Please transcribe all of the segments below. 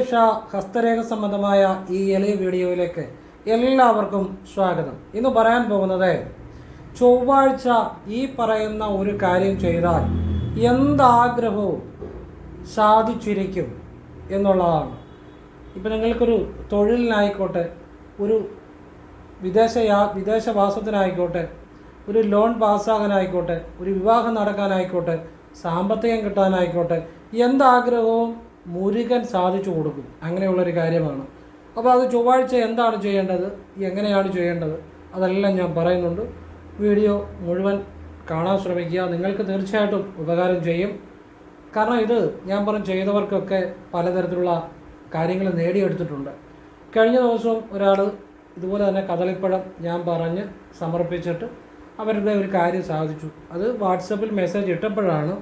ജ്യോതിഷ ഹസ്തരേഖ സംബന്ധമായ ഈ എളിയ വീഡിയോയിലേക്ക് എല്ലാവർക്കും സ്വാഗതം. ഇന്ന് പറയാൻ പോകുന്നത് ചൊവ്വാഴ്ച ഈ പറയുന്ന ഒരു കാര്യം ചെയ്താൽ എന്താഗ്രഹവും സാധിച്ചിരിക്കും എന്നുള്ളതാണ്. ഇപ്പം നിങ്ങൾക്കൊരു തൊഴിലിനായിക്കോട്ടെ, ഒരു വിദേശവാസത്തിനായിക്കോട്ടെ, ഒരു ലോൺ പാസ്സാകാനായിക്കോട്ടെ, ഒരു വിവാഹം നടക്കാനായിക്കോട്ടെ, സാമ്പത്തികം കിട്ടാനായിക്കോട്ടെ, എന്താഗ്രഹവും മുരുകൻ സാധിച്ചു കൊടുക്കും. അങ്ങനെയുള്ളൊരു കാര്യമാണ്. അപ്പോൾ അത് ചൊവ്വാഴ്ച എന്താണ് ചെയ്യേണ്ടത്, എങ്ങനെയാണ് ചെയ്യേണ്ടത്, അതെല്ലാം ഞാൻ പറയുന്നുണ്ട്. വീഡിയോ മുഴുവൻ കാണാൻ ശ്രമിക്കുക. നിങ്ങൾക്ക് തീർച്ചയായിട്ടും ഉപകാരം ചെയ്യും. കാരണം ഇത് ഞാൻ ചെയ്തവർക്കൊക്കെ പലതരത്തിലുള്ള കാര്യങ്ങൾ നേടിയെടുത്തിട്ടുണ്ട്. കഴിഞ്ഞ ദിവസവും ഒരാൾ ഇതുപോലെ തന്നെ കദളിപ്പഴം ഞാൻ പറഞ്ഞ് സമർപ്പിച്ചിട്ട് അവരുടെ ഒരു കാര്യം സാധിച്ചു. അത് വാട്സപ്പിൽ മെസ്സേജ് ഇട്ടപ്പോഴാണ്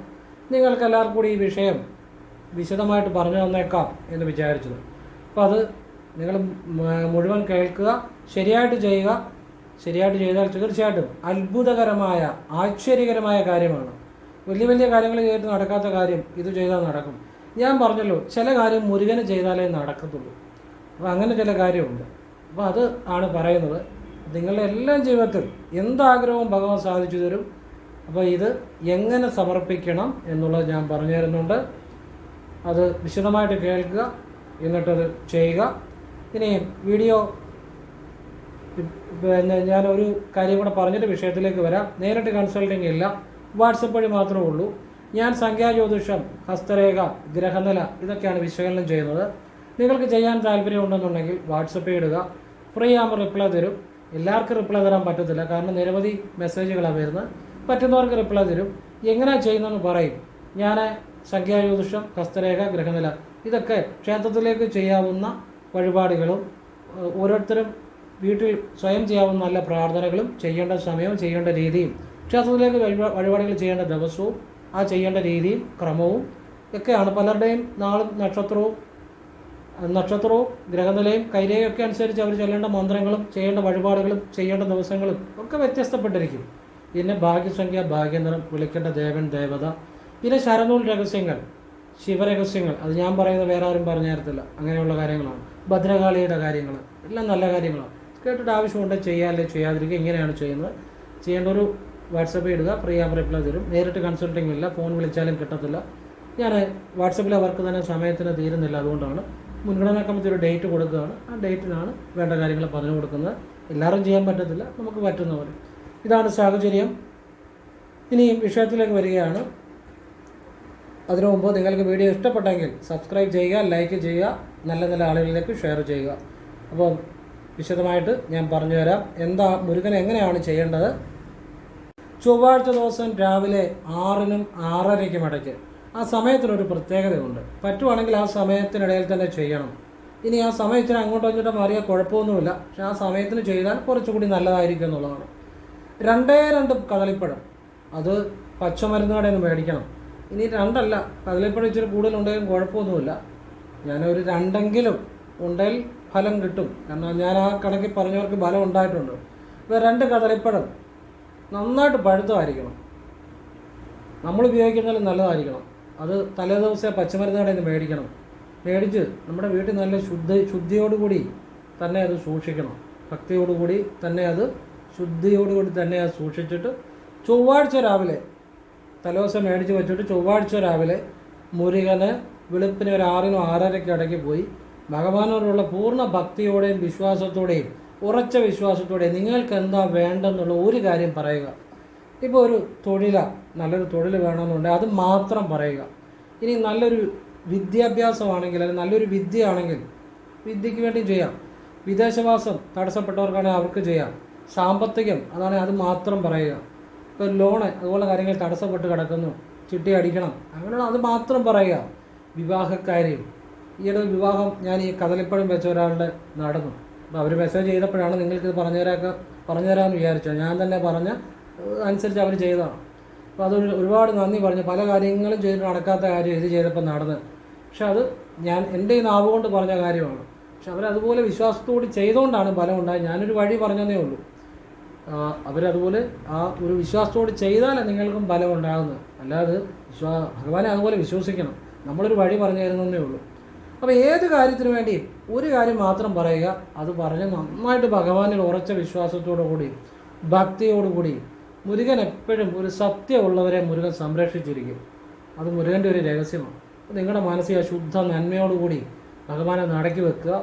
നിങ്ങൾക്ക് എല്ലാവർക്കും കൂടി ഈ വിഷയം വിശദമായിട്ട് പറഞ്ഞു തന്നേക്കാം എന്ന് വിചാരിച്ചത്. അപ്പോൾ അത് നിങ്ങൾ മുഴുവൻ കേൾക്കുക, ശരിയായിട്ട് ചെയ്യുക. ശരിയായിട്ട് ചെയ്താൽ തീർച്ചയായിട്ടും അത്ഭുതകരമായ ആശ്ചര്യകരമായ കാര്യമാണ്. വലിയ വലിയ കാര്യങ്ങൾ ചെയ്തിട്ട് നടക്കാത്ത കാര്യം ഇത് ചെയ്താൽ നടക്കും. ഞാൻ പറഞ്ഞല്ലോ, ചില കാര്യം മുരുകന് ചെയ്താലേ നടക്കത്തുള്ളൂ. അപ്പോൾ അങ്ങനെ ചില കാര്യമുണ്ട്. അപ്പോൾ അത് ആണ് പറയുന്നത്. നിങ്ങളുടെ എല്ലാം ജീവിതത്തിൽ എന്താഗ്രഹവും ഭഗവാൻ സാധിച്ചു തരും. അപ്പോൾ ഇത് എങ്ങനെ സമർപ്പിക്കണം എന്നുള്ളത് ഞാൻ പറഞ്ഞു തരുന്നുണ്ട്. അത് വിശദമായിട്ട് കേൾക്കുക, എന്നിട്ടത് ചെയ്യുക. ഇനി വീഡിയോ ഞാനൊരു കാര്യം കൂടെ പറഞ്ഞിട്ട് വിഷയത്തിലേക്ക് വരാം. നേരിട്ട് കൺസൾട്ടിങ് ഇല്ല, വാട്സപ്പ് വഴി മാത്രമേ ഉള്ളൂ. ഞാൻ സംഖ്യാജ്യോതിഷം, ഹസ്തരേഖ, ഗ്രഹനില ഇതൊക്കെയാണ് വിശകലനം ചെയ്യുന്നത്. നിങ്ങൾക്ക് ചെയ്യാൻ താല്പര്യമുണ്ടെന്നുണ്ടെങ്കിൽ വാട്സപ്പ് ഇടുക. ഫ്രീ ആകുമ്പോൾ റിപ്ലൈ തരും. എല്ലാവർക്കും റിപ്ലൈ തരാൻ പറ്റത്തില്ല, കാരണം നിരവധി മെസ്സേജുകളാണ് വരുന്നത്. പറ്റുന്നവർക്ക് റിപ്ലൈ തരും. എങ്ങനെയാണ് ചെയ്യുന്നതെന്ന് പറയും. ഞാൻ സംഖ്യാജ്യോതിഷം, ഹസ്തരേഖ, ഗ്രഹനില ഇതൊക്കെ ക്ഷേത്രത്തിലേക്ക് ചെയ്യാവുന്ന വഴിപാടുകളും ഓരോരുത്തരും വീട്ടിൽ സ്വയം ചെയ്യാവുന്ന നല്ല പ്രാർത്ഥനകളും ചെയ്യേണ്ട സമയവും ചെയ്യേണ്ട രീതിയും ക്ഷേത്രത്തിലേക്ക് വഴിപാടുകൾ ചെയ്യേണ്ട ദിവസവും ആ ചെയ്യേണ്ട രീതിയും ക്രമവും ഒക്കെയാണ്. പലരുടെയും നാളും നക്ഷത്രവും ഗ്രഹനിലയും കൈരേയും ഒക്കെ അനുസരിച്ച് അവർ ചൊല്ലേണ്ട മന്ത്രങ്ങളും ചെയ്യേണ്ട വഴിപാടുകളും ചെയ്യേണ്ട ദിവസങ്ങളും ഒക്കെ വ്യത്യസ്തപ്പെട്ടിരിക്കും. പിന്നെ ഭാഗ്യസംഖ്യ, ഭാഗ്യനിറം, വിളിക്കേണ്ട ദേവൻ, ദേവത, പിന്നെ ശരനൂൽ രഹസ്യങ്ങൾ, ശിവരഹസ്യങ്ങൾ, അത് ഞാൻ പറയുന്നത് വേറെ ആരും പറഞ്ഞു തരത്തില്ല. അങ്ങനെയുള്ള കാര്യങ്ങളാണ്. ഭദ്രകാളിയുടെ കാര്യങ്ങൾ എല്ലാം നല്ല കാര്യങ്ങളാണ്. കേട്ടിട്ട് ആവശ്യമുണ്ട് ചെയ്യാല്ലേ ചെയ്യാതിരിക്കുക. ഇങ്ങനെയാണ് ചെയ്യുന്നത്. ചെയ്യേണ്ട ഒരു വാട്സപ്പിൽ ഇടുക. ഫ്രീ ആകുമ്പോൾ റിപ്ലൈ തരും. നേരിട്ട് കൺസൾട്ടിങ് ഇല്ല, ഫോൺ വിളിച്ചാലും കിട്ടത്തില്ല. ഞാൻ വാട്സപ്പിൽ അവർക്ക് തന്നെ സമയത്തിന് തീരുന്നില്ല. അതുകൊണ്ടാണ് മുൻഗണനാക്രമത്തിൽ ഒരു ഡേറ്റ് കൊടുക്കുകയാണ്. ആ ഡേറ്റിനാണ് വേണ്ട കാര്യങ്ങൾ പറഞ്ഞു കൊടുക്കുന്നത്. എല്ലാവരും ചെയ്യാൻ പറ്റത്തില്ല, നമുക്ക് പറ്റുന്നവർ. ഇതാണ് സാഹചര്യം. ഇനിയും വിഷയത്തിലേക്ക് വരികയാണ്. അതിനു മുമ്പ് നിങ്ങൾക്ക് വീഡിയോ ഇഷ്ടപ്പെട്ടെങ്കിൽ സബ്സ്ക്രൈബ് ചെയ്യുക, ലൈക്ക് ചെയ്യുക, നല്ല നല്ല ആളുകളിലേക്ക് ഷെയർ ചെയ്യുക. അപ്പോൾ വിശദമായിട്ട് ഞാൻ പറഞ്ഞുതരാം മുരുകൻ എങ്ങനെയാണ് ചെയ്യേണ്ടത്. ചൊവ്വാഴ്ച ദിവസം രാവിലെ 6-നും 6:30-ക്കും ഇടയ്ക്ക്. ആ സമയത്തിനൊരു പ്രത്യേകതയുണ്ട്. പറ്റുവാണെങ്കിൽ ആ സമയത്തിനിടയിൽ തന്നെ ചെയ്യണം. ഇനി ആ സമയത്തിന് അങ്ങോട്ടോ ഇങ്ങോട്ടോ മാറിയാൽ കുഴപ്പമൊന്നുമില്ല. പക്ഷെ ആ സമയത്തിന് ചെയ്താൽ കുറച്ചുകൂടി നല്ലതായിരിക്കും എന്നുള്ളതാണ്. 2 കദളിപ്പഴം, അത് പച്ചമരുന്ന് കടയിൽ നിന്ന് മേടിക്കണം. ഇനി 2 അല്ല, കദളിപ്പഴം ഇച്ചിരി കൂടുതലുണ്ടെങ്കിലും കുഴപ്പമൊന്നുമില്ല. ഞാനൊരു 2 ഉണ്ടെങ്കിൽ ഫലം കിട്ടും. കാരണം ഞാൻ ആ കണക്കിൽ പറഞ്ഞവർക്ക് ഫലം ഉണ്ടായിട്ടുണ്ട്. ഇപ്പോൾ 2 കദളിപ്പഴം നന്നായിട്ട് പഴുത്തമായിരിക്കണം. നമ്മൾ ഉപയോഗിക്കുന്നതിൽ നല്ലതായിരിക്കണം. അത് തലേദിവസം പച്ചമരുന്ന് കടയിൽ നിന്ന് മേടിക്കണം. മേടിച്ച് നമ്മുടെ വീട്ടിൽ നല്ല ശുദ്ധിയോടുകൂടി തന്നെ അത് സൂക്ഷിക്കണം. ഭക്തിയോടുകൂടി തന്നെ അത് ശുദ്ധിയോടുകൂടി തന്നെ അത് സൂക്ഷിച്ചിട്ട് ചൊവ്വാഴ്ച രാവിലെ തലേദിവസം മേടിച്ച് വെച്ചിട്ട് ചൊവ്വാഴ്ച രാവിലെ മുരുകന് വെളുപ്പിന് ഒരു 6-നും 6:30-ക്കും ഇടയ്ക്ക് പോയി ഭഗവാനോടുള്ള പൂർണ്ണ ഭക്തിയോടെയും വിശ്വാസത്തോടെയും ഉറച്ച വിശ്വാസത്തോടെയും നിങ്ങൾക്ക് എന്താ വേണ്ടെന്നുള്ള ഒരു കാര്യം പറയുക. ഇപ്പോൾ ഒരു നല്ലൊരു തൊഴിൽ വേണമെന്നുണ്ടെങ്കിൽ അത് മാത്രം പറയുക. ഇനി നല്ലൊരു വിദ്യാഭ്യാസമാണെങ്കിൽ, അല്ലെങ്കിൽ നല്ലൊരു വിദ്യയാണെങ്കിൽ വിദ്യയ്ക്ക് വേണ്ടി ചെയ്യാം. വിദേശവാസം തടസ്സപ്പെട്ടവർക്കാണെങ്കിൽ അവർക്ക് ചെയ്യാം. സാമ്പത്തികം അതാണെങ്കിൽ അത് മാത്രം പറയുക. ഇപ്പോൾ ലോണ് അതുപോലെ കാര്യങ്ങൾ തടസ്സപ്പെട്ട് കിടക്കുന്നു, ചിട്ടി അടിക്കണം, അങ്ങനെയുള്ള അത് മാത്രം പറയുക. വിവാഹക്കാര്യം, ഈയിടെ വിവാഹം ഞാൻ ഈ കദളിപ്പഴം വെച്ച ഒരാളുടെ നടന്നു. അപ്പോൾ അവർ മെസ്സേജ് ചെയ്തപ്പോഴാണ് നിങ്ങൾക്കിത് പറഞ്ഞു തരാമെന്ന് വിചാരിച്ചത്. ഞാൻ തന്നെ പറഞ്ഞ അനുസരിച്ച് അവർ ചെയ്തതാണ്. അപ്പോൾ അത് ഒരുപാട് നന്ദി പറഞ്ഞു. പല കാര്യങ്ങളും ചെയ്തിട്ട് നടക്കാത്ത കാര്യം ഇത് ചെയ്തപ്പോൾ നടന്നത്. പക്ഷെ അത് ഞാൻ എൻ്റെ ഈ നാവ് കൊണ്ട് പറഞ്ഞ കാര്യമാണ്. പക്ഷെ അവരതുപോലെ വിശ്വാസത്തോട് ചെയ്തുകൊണ്ടാണ് ഫലം ഉണ്ടായത്. ഞാനൊരു വഴി പറഞ്ഞതേ ഉള്ളൂ. അവരതുപോലെ ആ ഒരു വിശ്വാസത്തോട് ചെയ്താലേ നിങ്ങൾക്കും ഫലം ഉണ്ടാകുന്നത്. അല്ലാതെ ഭഗവാനെ അതുപോലെ വിശ്വസിക്കണം. നമ്മളൊരു വഴി പറഞ്ഞു തരുന്നതേ ഉള്ളൂ. അപ്പോൾ ഏത് കാര്യത്തിനു വേണ്ടിയും ഒരു കാര്യം മാത്രം പറയുക, അത് പറഞ്ഞ് നന്നായിട്ട് ഭഗവാനിൽ ഉറച്ച വിശ്വാസത്തോടു കൂടി ഭക്തിയോടുകൂടി. മുരുകൻ എപ്പോഴും ഒരു സത്യമുള്ളവരെ മുരുകൻ സംരക്ഷിച്ചിരിക്കും. അത് മുരുകൻ്റെ ഒരു രഹസ്യമാണ്. നിങ്ങളുടെ മാനസിക ശുദ്ധ നന്മയോടുകൂടി ഭഗവാനെ നടക്കി വെക്കുക.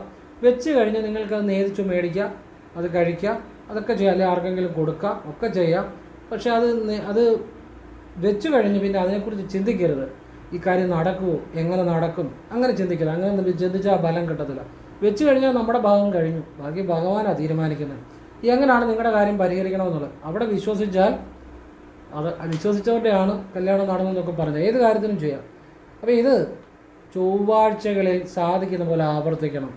വെച്ച് കഴിഞ്ഞ് നിങ്ങൾക്കത് നേദിച്ചു മേടിക്കുക, അത് കഴിക്കുക, അതൊക്കെ ചെയ്യാം, അല്ലെങ്കിൽ ആർക്കെങ്കിലും കൊടുക്കുക, ഒക്കെ ചെയ്യാം. പക്ഷെ അത് വെച്ച് കഴിഞ്ഞ് പിന്നെ അതിനെക്കുറിച്ച് ചിന്തിക്കരുത്. ഈ കാര്യം നടക്കുമോ, എങ്ങനെ നടക്കും, അങ്ങനെ ചിന്തിക്കരുത്. അങ്ങനെ ചിന്തിച്ചാൽ ഫലം കിട്ടത്തില്ല. വെച്ച് കഴിഞ്ഞാൽ നമ്മുടെ ഭാഗം കഴിഞ്ഞു, ബാക്കി ഭഗവാനാണ് തീരുമാനിക്കുന്നത് എങ്ങനെയാണ് നിങ്ങളുടെ കാര്യം പരിഹരിക്കണമെന്നുള്ളത്. അവിടെ വിശ്വസിച്ചാൽ അത് വിശ്വസിച്ചവരുടെയാണ് കല്യാണം നടന്നതെന്നൊക്കെ പറഞ്ഞത്. ഏത് കാര്യത്തിനും ചെയ്യാം. അപ്പോൾ ഇത് ചൊവ്വാഴ്ചകളിൽ സാധിക്കുന്ന പോലെ ആവർത്തിക്കണം.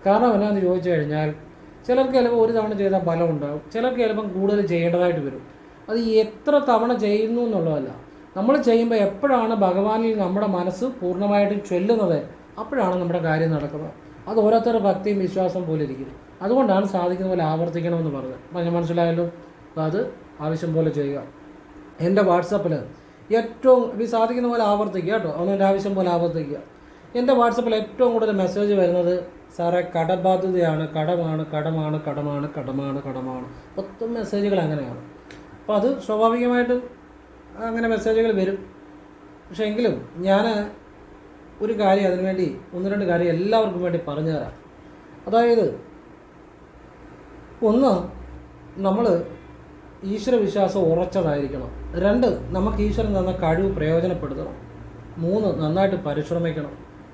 കാരണം എന്നാന്ന് ചോദിച്ചു കഴിഞ്ഞാൽ ചിലർക്ക് ചിലപ്പോൾ ഒരു തവണ ചെയ്താൽ ഫലം ഉണ്ടാകും, ചിലർക്ക് ചിലപ്പം കൂടുതൽ ചെയ്യേണ്ടതായിട്ട് വരും. അത് എത്ര തവണ ചെയ്യുന്നു എന്നുള്ളതല്ല, നമ്മൾ ചെയ്യുമ്പോൾ എപ്പോഴാണ് ഭഗവാനിൽ നമ്മുടെ മനസ്സ് പൂർണ്ണമായിട്ടും ചൊല്ലുന്നത്, അപ്പോഴാണ് നമ്മുടെ കാര്യം നടക്കുന്നത്. അത് ഓരോരുത്തരുടെ ഭക്തിയും വിശ്വാസം പോലെ ഇരിക്കും. അതുകൊണ്ടാണ് സാധിക്കുന്ന പോലെ ആവർത്തിക്കണമെന്ന് പറഞ്ഞത്. അപ്പം ഞാൻ മനസ്സിലായല്ലോ. അപ്പോൾ അത് ആവശ്യം പോലെ ചെയ്യുക. എൻ്റെ വാട്സപ്പിൽ ഏറ്റവും സാധിക്കുന്ന പോലെ ആവർത്തിക്കുക കേട്ടോ, അവൻ്റെ ആവശ്യം പോലെ ആവർത്തിക്കുക. എൻ്റെ വാട്സപ്പിൽ ഏറ്റവും കൂടുതൽ മെസ്സേജ് വരുന്നത്, സാറേ കടബാധ്യതയാണ്, കടമാണ്. മൊത്തം മെസ്സേജുകൾ അങ്ങനെയാണ്. അപ്പോൾ അത് സ്വാഭാവികമായിട്ടും അങ്ങനെ മെസ്സേജുകൾ വരും. പക്ഷേ എങ്കിലും ഞാൻ ഒരു കാര്യം അതിനുവേണ്ടി 1-2 കാര്യം എല്ലാവർക്കും വേണ്ടി പറഞ്ഞു തരാം. അതായത്, ഒന്ന്, നമ്മൾ ഈശ്വരവിശ്വാസം ഉറച്ചതായിരിക്കണം. 2, നമുക്ക് ഈശ്വരൻ തന്ന കഴിവ് പ്രയോജനപ്പെടുത്തണം. 3, നന്നായിട്ട് പരിശ്രമിക്കണം.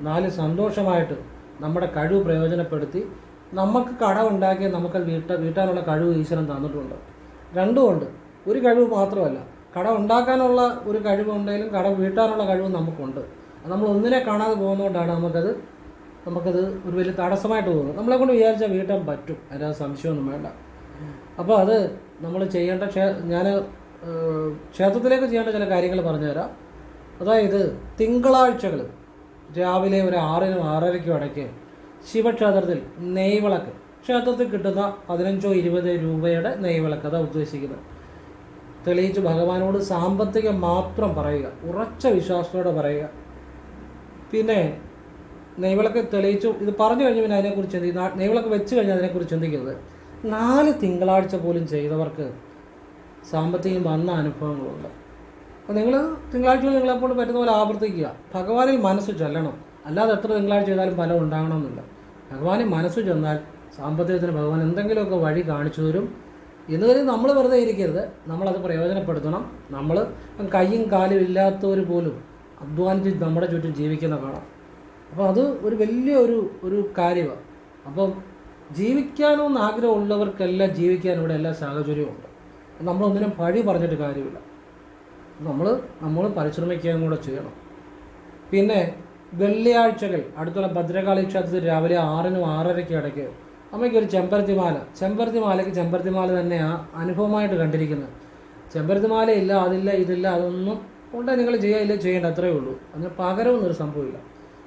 4, സന്തോഷമായിട്ട് നമ്മുടെ കഴിവ് പ്രയോജനപ്പെടുത്തി നമുക്ക് കടമുണ്ടാക്കി നമുക്ക് വീട്ടാനുള്ള കഴിവ് ഈശ്വരൻ തന്നിട്ടുണ്ട്. 2 ഉണ്ട്. ഒരു കഴിവ് മാത്രമല്ല, കടം ഉണ്ടാക്കാനുള്ള ഒരു കഴിവുണ്ടെങ്കിലും കടം വീട്ടാനുള്ള കഴിവ് നമുക്കുണ്ട്. നമ്മൾ ഒന്നിനെ കാണാതെ പോകുന്നതുകൊണ്ടാണ് നമുക്കത് ഒരു വലിയ തടസ്സമായിട്ട് തോന്നുന്നത്. നമ്മളെ കൊണ്ട് വിചാരിച്ചാൽ വീട്ടാൻ പറ്റും, അതിനകത്ത് സംശയമൊന്നും വേണ്ട. അപ്പോൾ അത് നമ്മൾ ചെയ്യേണ്ട ഞാൻ ക്ഷേത്രത്തിലേക്ക് ചെയ്യേണ്ട ചില കാര്യങ്ങൾ പറഞ്ഞുതരാം. അതായത്, തിങ്കളാഴ്ചകൾ രാവിലെ ഒരു 6-നും 6:30-ക്കും ഇടയ്ക്ക് ശിവക്ഷേത്രത്തിൽ നെയ്വിളക്ക്, ക്ഷേത്രത്തിൽ കിട്ടുന്ന 15-20 രൂപയുടെ നെയ്വിളക്ക്, അതാണ് ഉദ്ദേശിക്കുന്നത്, തെളിയിച്ച് ഭഗവാനോട് സാമ്പത്തികം മാത്രം പറയുക, ഉറച്ച വിശ്വാസത്തോടെ പറയുക. പിന്നെ നെയ്വിളക്ക് തെളിയിച്ചു ഇത് പറഞ്ഞു കഴിഞ്ഞ് പിന്നെ അതിനെക്കുറിച്ച് നെയ്വിളക്ക് വെച്ച് കഴിഞ്ഞാൽ അതിനെക്കുറിച്ച് ചിന്തിക്കരുത്. 4 തിങ്കളാഴ്ച പോലും ചെയ്തവർക്ക് സാമ്പത്തികം വന്ന അനുഭവങ്ങളുണ്ട്. അപ്പോൾ നിങ്ങൾ തിങ്കളാഴ്ചകൾ നിങ്ങളെക്കൊണ്ട് പറ്റുന്ന പോലെ ആവർത്തിക്കുക. ഭഗവാനിൽ മനസ്സ് ചെല്ലണം. അല്ലാതെ എത്ര തിങ്കളാഴ്ച ചെയ്താലും ഫലം ഉണ്ടാകണമെന്നില്ല. ഭഗവാനിൽ മനസ്സ് ചെന്നാൽ സാമ്പത്തികത്തിന് ഭഗവാൻ എന്തെങ്കിലുമൊക്കെ വഴി കാണിച്ചു തരും. ഇന്നുവരെ നമ്മൾ വെറുതെ ഇരിക്കരുത്, നമ്മളത് പ്രയോജനപ്പെടുത്തണം. നമ്മൾ കയ്യും കാലും ഇല്ലാത്തവർ പോലും അധ്വാനിച്ച് നമ്മുടെ ചുറ്റും ജീവിക്കുന്ന കാണാം. അപ്പോൾ അത് ഒരു വലിയ ഒരു കാര്യമാണ്. അപ്പം ജീവിക്കാനൊന്ന് ആഗ്രഹമുള്ളവർക്കെല്ലാം ജീവിക്കാൻ ഇവിടെ എല്ലാ സാഹചര്യവും ഉണ്ട്. നമ്മളൊന്നിനും പഴി പറഞ്ഞിട്ട് കാര്യമില്ല. നമ്മൾ പരിശ്രമിക്കുകയും കൂടെ ചെയ്യണം. പിന്നെ വെള്ളിയാഴ്ചകൾ അടുത്തുള്ള ഭദ്രകാളി ക്ഷേത്രത്തിൽ രാവിലെ 6-നും 6:30-ക്കും ഇടയ്ക്ക് അമ്മയ്ക്ക് ഒരു ചെമ്പരത്തിമാലയ്ക്ക് ചെമ്പരത്തിമാല തന്നെ അനുഭവമായിട്ട് കണ്ടിരിക്കുന്നത്. ചെമ്പരത്തിമാല ഇല്ല, അതില്ല, ഇതില്ല, അതൊന്നും കൊണ്ടേ നിങ്ങൾ ചെയ്യേണ്ട അത്രയേ ഉള്ളൂ. അതിന് പകരമൊന്നൊരു സംഭവമില്ല.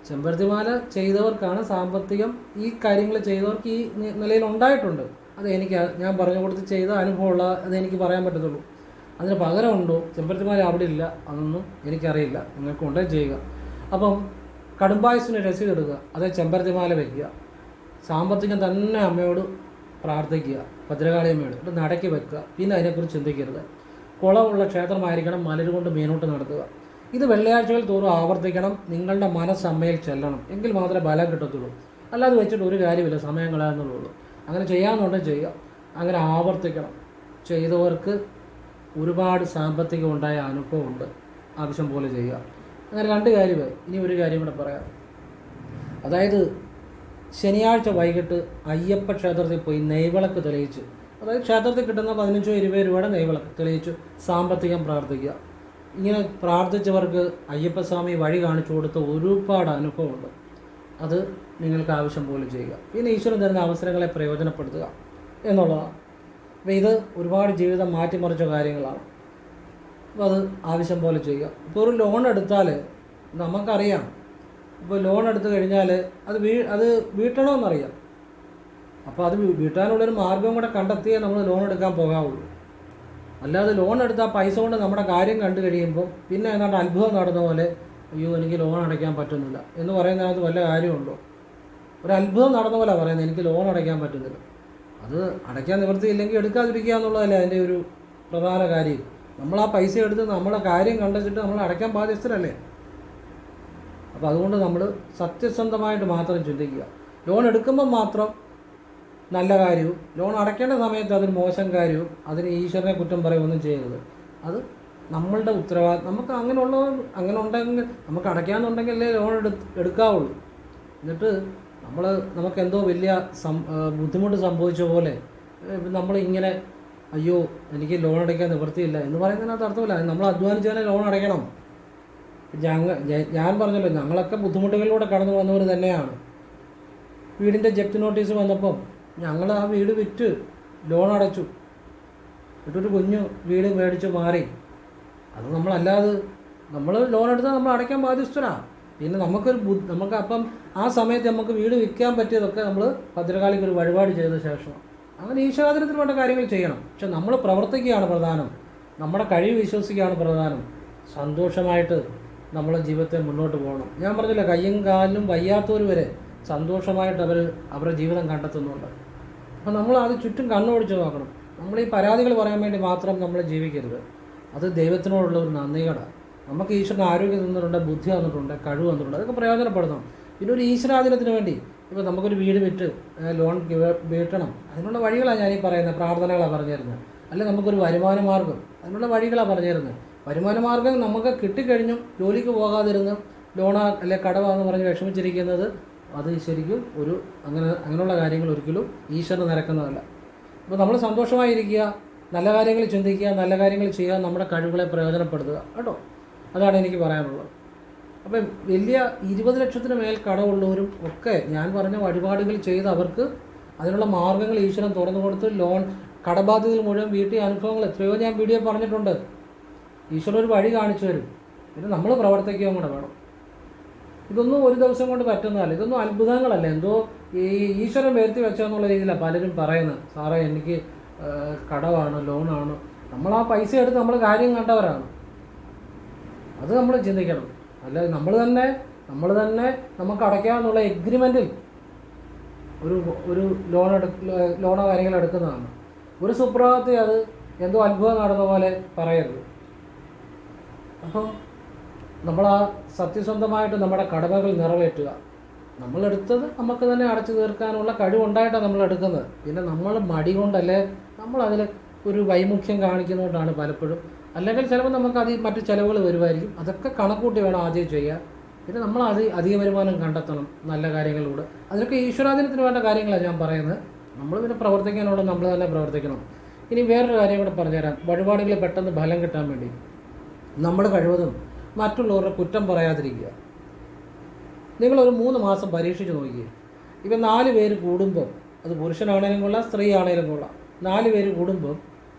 ചെമ്പരത്തിമാല ചെയ്തവർക്കാണ് സാമ്പത്തികം, ഈ കാര്യങ്ങൾ ചെയ്തവർക്ക് ഈ നിലയിൽ ഉണ്ടായിട്ടുണ്ട്. അത് ഞാൻ പറഞ്ഞു കൊടുത്ത് ചെയ്ത അനുഭവമുള്ള അതെനിക്ക് പറയാൻ പറ്റത്തുള്ളൂ. അതിന് പകരമുണ്ടോ? ചെമ്പരത്തിമാല അവിടെ ഇല്ല, അതൊന്നും എനിക്കറിയില്ല. നിങ്ങൾക്ക് കൊണ്ടേ ചെയ്യുക. അപ്പം കടുംബായുസിന് രസീത് എടുക്കുക, അതേ ചെമ്പരത്തിമാല വയ്ക്കുക, സാമ്പത്തികം തന്നെ അമ്മയോട് പ്രാർത്ഥിക്കുക, ഭദ്രകാളി അമ്മയോട്, എന്നിട്ട് നടക്കി വെക്കുക. പിന്നെ അതിനെക്കുറിച്ച് ചിന്തിക്കരുത്. കുളമുള്ള ക്ഷേത്രമായിരിക്കണം, മലരുകൊണ്ട് മേനോട്ട് നടത്തുക. ഇത് വെള്ളിയാഴ്ചകൾ തോറും ആവർത്തിക്കണം. നിങ്ങളുടെ മനസ്സ് അമ്മയിൽ ചെല്ലണം, എങ്കിൽ മാത്രമേ ബലം കിട്ടത്തുള്ളൂ. അല്ലാതെ വെച്ചിട്ട് ഒരു കാര്യമില്ല, സമയം കളയാന്നുള്ളൂ. അങ്ങനെ ചെയ്യാമെന്നുണ്ടെങ്കിൽ ചെയ്യുക. അങ്ങനെ ആവർത്തിക്കണം. ചെയ്തവർക്ക് ഒരുപാട് സാമ്പത്തികം ഉണ്ടായ അനുഭവമുണ്ട്. ആവശ്യം പോലെ ചെയ്യുക. അങ്ങനെ 2 കാര്യമായി. ഇനി ഒരു കാര്യം കൂടെ പറയാം. അതായത്, ശനിയാഴ്ച വൈകിട്ട് അയ്യപ്പ ക്ഷേത്രത്തിൽ പോയി നെയ്വിളക്ക് തെളിയിച്ചു, അതായത് ക്ഷേത്രത്തിൽ കിട്ടുന്ന 15-20 രൂപയുടെ നെയ്വിളക്ക് തെളിയിച്ചു സാമ്പത്തികം പ്രാർത്ഥിക്കുക. ഇങ്ങനെ പ്രാർത്ഥിച്ചവർക്ക് അയ്യപ്പസ്വാമി വഴി കാണിച്ചു കൊടുത്ത ഒരുപാട് അനുഭവമുണ്ട്. അത് നിങ്ങൾക്ക് ആവശ്യം പോലെ ചെയ്യുക. പിന്നെ ഈശ്വരൻ തരുന്ന അവസരങ്ങളെ പ്രയോജനപ്പെടുത്തുക എന്നുള്ളതാണ്. അപ്പോൾ ഇത് ഒരുപാട് ജീവിതം മാറ്റിമറിച്ച കാര്യങ്ങളാണ്. അപ്പോൾ അത് ആവശ്യം പോലെ ചെയ്യുക. ഇപ്പോൾ ഒരു ലോൺ എടുത്താൽ നമുക്കറിയാം, ഇപ്പോൾ ലോൺ എടുത്തു കഴിഞ്ഞാൽ അത് വീട്ടണമെന്നറിയാം. അപ്പോൾ അത് വീട്ടാനുള്ളൊരു മാർഗം കൂടെ കണ്ടെത്തിയേ നമ്മൾ ലോൺ എടുക്കാൻ പോകാവുള്ളൂ. അല്ലാതെ ലോൺ എടുത്താൽ പൈസ കൊണ്ട് നമ്മുടെ കാര്യം കണ്ടു കഴിയുമ്പോൾ പിന്നെ ഏതാണ്ട് അത്ഭുതം നടന്ന പോലെ അയ്യോ എനിക്ക് ലോൺ അടയ്ക്കാൻ പറ്റുന്നില്ല എന്ന് പറയുന്നതിനകത്ത് വല്ല കാര്യമുണ്ടോ? ഒരു അത്ഭുതം നടന്ന പോലെ പറയുന്നത് എനിക്ക് ലോൺ അടയ്ക്കാൻ പറ്റുന്നില്ല. അത് അടയ്ക്കാൻ നിവൃത്തിയില്ലെങ്കിൽ എടുക്കാതിരിക്കുക എന്നുള്ളതല്ലേ അതിൻ്റെ ഒരു പ്രധാന കാര്യം. നമ്മൾ ആ പൈസ എടുത്ത് നമ്മളെ കാര്യം കണ്ടെച്ചിട്ട് നമ്മൾ അടയ്ക്കാൻ ബാധ്യസ്ഥരല്ലേ. അപ്പോൾ അതുകൊണ്ട് നമ്മൾ സത്യസന്ധമായിട്ട് മാത്രം ചിന്തിക്കുക. ലോൺ എടുക്കുമ്പോൾ മാത്രം നല്ല കാര്യവും ലോൺ അടയ്ക്കേണ്ട സമയത്ത് അതൊരു മോശം കാര്യവും അതിന് ഈശ്വരനെ കുറ്റം പറയുകയൊന്നും ചെയ്യരുത്. അത് നമ്മളുടെ ഉത്തരവാദിത്വം. നമുക്ക് അങ്ങനെ ഉണ്ടെങ്കിൽ നമുക്ക് അടയ്ക്കാമെന്നുണ്ടെങ്കിലേ ലോൺ എടുക്കാവുള്ളൂ. എന്നിട്ട് നമുക്ക് എന്തോ വലിയ ബുദ്ധിമുട്ട് സംഭവിച്ച പോലെ നമ്മളിങ്ങനെ അയ്യോ എനിക്ക് ലോൺ അടയ്ക്കാൻ നിവൃത്തിയില്ല എന്ന് പറയുന്നതിനകത്ത് അർത്ഥമില്ല. നമ്മൾ അധ്വാനിച്ചാലേ ലോൺ അടയ്ക്കണം. ഞാൻ പറഞ്ഞല്ലോ, ഞങ്ങളൊക്കെ ബുദ്ധിമുട്ടുകളിലൂടെ കടന്നു വന്നവർ തന്നെയാണ്. വീടിൻ്റെ ജപ്തി നോട്ടീസ് വന്നപ്പം ഞങ്ങൾ ആ വീട് വിറ്റ് ലോൺ അടച്ചു, എന്നിട്ടൊരു കുഞ്ഞു വീട് മേടിച്ച് മാറി. അത് നമ്മൾ ലോൺ എടുത്താൽ നമ്മൾ അടയ്ക്കാൻ ബാധ്യസ്ഥരാണ്. പിന്നെ നമുക്ക് അപ്പം ആ സമയത്ത് നമുക്ക് വീട് വിൽക്കാൻ പറ്റിയതൊക്കെ നമ്മൾ ഭദ്രകാളിക്ക് ഒരു വഴിപാട് ചെയ്ത ശേഷം അങ്ങനെ ഈശ്വരാധീനത്തിന് വേണ്ട കാര്യങ്ങൾ ചെയ്യണം. പക്ഷെ നമ്മൾ പ്രവർത്തിക്കുകയാണ് പ്രധാനം, നമ്മുടെ കഴിവ് വിശ്വസിക്കുകയാണ് പ്രധാനം. സന്തോഷമായിട്ട് നമ്മളെ ജീവിതത്തെ മുന്നോട്ട് പോകണം. ഞാൻ പറഞ്ഞില്ല, കയ്യും കാലിനും വയ്യാത്തവർ വരെ സന്തോഷമായിട്ട് അവരുടെ ജീവിതം കണ്ടെത്തുന്നുണ്ട്. അപ്പം നമ്മൾ അത് ചുറ്റും കണ്ണോടിച്ച് നോക്കണം. നമ്മൾ ഈ പരാതികൾ പറയാൻ വേണ്ടി മാത്രം നമ്മൾ ജീവിക്കരുത്. അത് ദൈവത്തിനോടുള്ള ഒരു നന്ദികേടാണ്. നമുക്ക് ഈശ്വരൻ ആരോഗ്യം തന്നിട്ടുണ്ട്, ബുദ്ധി തന്നിട്ടുണ്ട്, കഴിവ് തന്നിട്ടുണ്ട്, അതൊക്കെ പ്രയോജനപ്പെടുത്തണം. പിന്നെ ഒരു ഈശ്വരാധീനത്തിന് വേണ്ടി ഇപ്പോൾ നമുക്കൊരു വീട് വിറ്റ് ലോൺ വീട്ടണം, അതിനുള്ള വഴികളാണ് ഞാനീ പറയുന്നത്, പ്രാർത്ഥനകളാണ് പറഞ്ഞു തരുന്നത്. അല്ലെ നമുക്കൊരു വരുമാന മാർഗം, അതിനുള്ള വഴികളാണ് പറഞ്ഞു തരുന്നത്. വരുമാന മാർഗം നമുക്ക് കിട്ടിക്കഴിഞ്ഞും ജോലിക്ക് പോകാതിരുന്ന് ലോണ അല്ലെ കടവാന്ന് പറഞ്ഞ് വിഷമിച്ചിരിക്കുന്നത് അത് ശരിക്കും അങ്ങനെയുള്ള കാര്യങ്ങൾ ഒരിക്കലും ഈശ്വരന് നിരക്കുന്നതല്ല. അപ്പോൾ നമ്മൾ സന്തോഷമായിരിക്കുക, നല്ല കാര്യങ്ങൾ ചിന്തിക്കുക, നല്ല കാര്യങ്ങൾ ചെയ്യുക, നമ്മുടെ കഴിവുകളെ പ്രയോജനപ്പെടുത്തുക കേട്ടോ. അതാണ് എനിക്ക് പറയാനുള്ളത്. അപ്പം വലിയ 20 ലക്ഷത്തിന് മേൽ കടമുള്ളവരും ഒക്കെ ഞാൻ പറഞ്ഞ വഴിപാടുകൾ ചെയ്ത് അവർക്ക് അതിനുള്ള മാർഗ്ഗങ്ങൾ ഈശ്വരൻ തുറന്നു കൊടുത്ത് ലോൺ കടബാധ്യതകൾ മുഴുവൻ വീട്ടിൽ അനുഭവങ്ങൾ എത്രയോ ഞാൻ വീഡിയോ പറഞ്ഞിട്ടുണ്ട്. ഈശ്വരൻ ഒരു വഴി കാണിച്ചു തരും. പിന്നെ നമ്മൾ പ്രവർത്തിക്കുകയും കൂടെ വേണം. ഇതൊന്നും ഒരു ദിവസം കൊണ്ട് പറ്റുന്നതല്ല, ഇതൊന്നും അത്ഭുതങ്ങളല്ല. എന്തോ ഈ ഈശ്വരൻ വരുത്തി വെച്ചെന്നുള്ള രീതിയിലാണ് പലരും പറയുന്നത്. സാറേ എനിക്ക് കടമാണ്, ലോണാണ്. നമ്മൾ ആ പൈസ എടുത്ത് നമ്മൾ കാര്യം കണ്ടവരാണ്. അത് നമ്മൾ ചിന്തിക്കണം. അല്ല നമ്മൾ തന്നെ നമുക്ക് അടയ്ക്കാമെന്നുള്ള എഗ്രിമെൻറ്റിൽ ഒരു ലോണോ കാര്യങ്ങൾ എടുക്കുന്നതാണ്. ഒരു സുപ്രഭാതത്തിൽ അത് എന്തോ അത്ഭുതം നടന്ന പോലെ പറയരുത്. അപ്പം നമ്മൾ ആ സത്യസന്ധമായിട്ട് നമ്മുടെ കടമകൾ നിറവേറ്റുക. നമ്മളെടുത്തത് നമുക്ക് തന്നെ അടച്ചു തീർക്കാനുള്ള കഴിവുണ്ടായിട്ടാണ് നമ്മൾ എടുക്കുന്നത്. പിന്നെ നമ്മൾ മടി കൊണ്ടല്ലേ നമ്മളതിൽ ഒരു വൈമുഖ്യം കാണിക്കുന്നതുകൊണ്ടാണ് പലപ്പോഴും. അല്ലെങ്കിൽ ചിലപ്പോൾ നമുക്ക് മറ്റു ചിലവുകൾ വരുമായിരിക്കും. അതൊക്കെ കണക്കൂട്ടി വേണം ആദ്യം ചെയ്യാൻ. പിന്നെ നമ്മൾ അധിക വരുമാനം കണ്ടെത്തണം നല്ല കാര്യങ്ങളിലൂടെ. അതിനൊക്കെ ഈശ്വരാധീനത്തിന് വേണ്ട കാര്യങ്ങളാണ് ഞാൻ പറയുന്നത്. നമ്മൾ പിന്നെ പ്രവർത്തിക്കാനുള്ള നമ്മൾ തന്നെ പ്രവർത്തിക്കണം. ഇനി വേറൊരു കാര്യം കൂടെ പറഞ്ഞുതരാം. വഴിപാടുകൾ പെട്ടെന്ന് ഫലം കിട്ടാൻ വേണ്ടി നമ്മൾ കഴിവതും മറ്റുള്ളവരുടെ കുറ്റം പറയാതിരിക്കുക. നിങ്ങളൊരു 3 മാസം പരീക്ഷിച്ച് നോക്കിയേ. ഇപ്പം 4 പേര് കൂടുമ്പോൾ, അത് പുരുഷനാണേലും കൊള്ളാം സ്ത്രീ ആണേലും കൊള്ളാം, 4 പേര് കൂടുമ്പോൾ